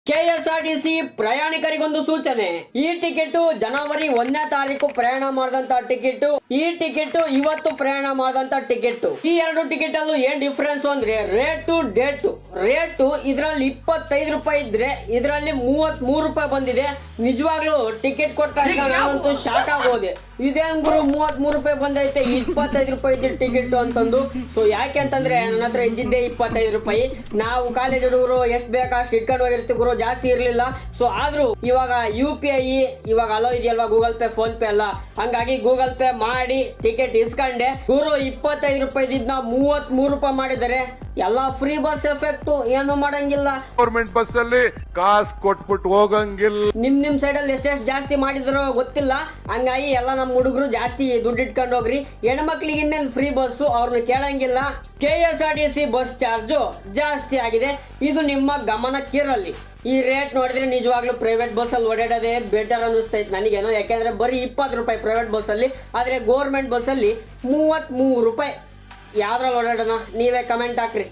KSRTC ಪ್ರಯಾಣಿಕರಿಗೊಂದು ಸೂಚನೆ. ಈ ticket ಜನವರಿ 1ನೇ ತಾರೀಕು ಪ್ರಯಾಣ ಮಾಡಿದಂತ ಟಿಕೆಟ್, ಈ ಟಿಕೆಟ್ ಇವತ್ತು ಪ್ರಯಾಣ ಮಾಡಿದಂತ ಟಿಕೆಟ್. ಈ ಎರಡು ಟಿಕೆಟ್ ಅಲ್ಲೂ ಏನ್ ಡಿಫರೆನ್ಸ್ ಅಂದ್ರೆ ರೇಟು ಡೇಟು. ರೇಟು ಇದ್ರಲ್ಲಿ 25 ರೂಪಾಯಿ ಇದ್ರೆ ಇದರಲ್ಲಿ 33 ರೂಪಾಯಿ ಬಂದಿದೆ. ನಿಜವಾಗ್ಲೂ ಟಿಕೆಟ್ ಕೊಟ್ಟ ನಾನಂತೂ ಶಾಕ್ ಆಗೋದೆ. ಇದೇನ್ ಗುರು 33 ರೂಪಾಯಿ ಬಂದೈತೆ, 25 ರೂಪಾಯಿ ಇದ್ದ ಟಿಕೆಟ್ ಅಂತಂದು. ಸೊ ಯಾಕೆ ಅಂತಂದ್ರೆ ನನ್ನ ಹತ್ರ ಇದ್ದಿದ್ದೆ 25 ರೂಪಾಯಿ. ನಾವು ಕಾಲೇಜ್ ಹುಡುಗರು ಎಷ್ಟ್ ಬೇಕಾಷ್ಟು ಇಟ್ಕೊಂಡು ಹೋಗಿರ್ತೀವಿ ಗುರು, ಜಾಸ್ತಿ ಇರ್ಲಿಲ್ಲ. ಸೊ ಆದ್ರೂ ಇವಾಗ UPI ಇವಾಗ ಅಲೋ ಇದೆಯಲ್ವಾ, ಗೂಗಲ್ ಪೇ ಫೋನ್ ಪೇ ಅಲ್ಲ, ಹಂಗಾಗಿ ಗೂಗಲ್ ಪೇ ಮಾಡಿ ಟಿಕೆಟ್ ಇಸ್ಕೊಂಡೆ ಗುರು. 25 ರೂಪಾಯಿ ಇದ್ನ 33 ರೂಪಾಯಿ ಮಾಡಿದ್ದಾರೆ. ಎಲ್ಲಾ ಫ್ರೀ ಬಸ್ ಎಫೆಕ್ಟ್, ಏನು ಮಾಡಂಗಿಲ್ಲ. ಗೌರ್ಮೆಂಟ್ ಬಸ್ ಅಲ್ಲಿ ಕಾಸು ಕೊಟ್ಬಿಟ್ಟು ಹೋಗಂಗಿಲ್ಲ. ನಿಮ್ ಸೈಡ್ ಅಲ್ಲಿ ಎಷ್ಟೆಷ್ಟು ಜಾಸ್ತಿ ಮಾಡಿದ್ರು ಗೊತ್ತಿಲ್ಲ. ಹಂಗಾಗಿ ಎಲ್ಲ ನಮ್ಮ ಹುಡುಗರು ಜಾಸ್ತಿ ದುಡ್ಡು ಇಟ್ಕೊಂಡು ಹೋಗ್ರಿ. ಹೆಣ್ಮಕ್ಳಿಗೆ ಇನ್ನೇನು ಫ್ರೀ ಬಸ್, ಅವ್ರನ್ನ ಕೇಳಂಗಿಲ್ಲ. KSRTC ಬಸ್ ಚಾರ್ಜು ಜಾಸ್ತಿ ಆಗಿದೆ, ಇದು ನಿಮ್ಮ ಗಮನಕ್ಕಿರಲಿ. ಈ ರೇಟ್ ನೋಡಿದ್ರೆ ನಿಜವಾಗ್ಲೂ ಪ್ರೈವೇಟ್ ಬಸ್ ಅಲ್ಲಿ ಓಡಾಡೋದೇ ಬೆಟರ್ ಅನ್ನಿಸ್ತೈತೆ ನನಗೇನೋ. ಯಾಕೆಂದ್ರೆ ಬರೀ 20 ರೂಪಾಯಿ ಪ್ರೈವೇಟ್ ಬಸ್ ಅಲ್ಲಿ, ಆದ್ರೆ ಗೌರ್ಮೆಂಟ್ ಬಸ್ ಅಲ್ಲಿ 33 ರೂಪಾಯಿ. ಯಾವ್ದ್ರಲ್ಲಿ ಓಡಾಡೋಣ, ನೀವೇ ಕಮೆಂಟ್ ಹಾಕ್ರಿ.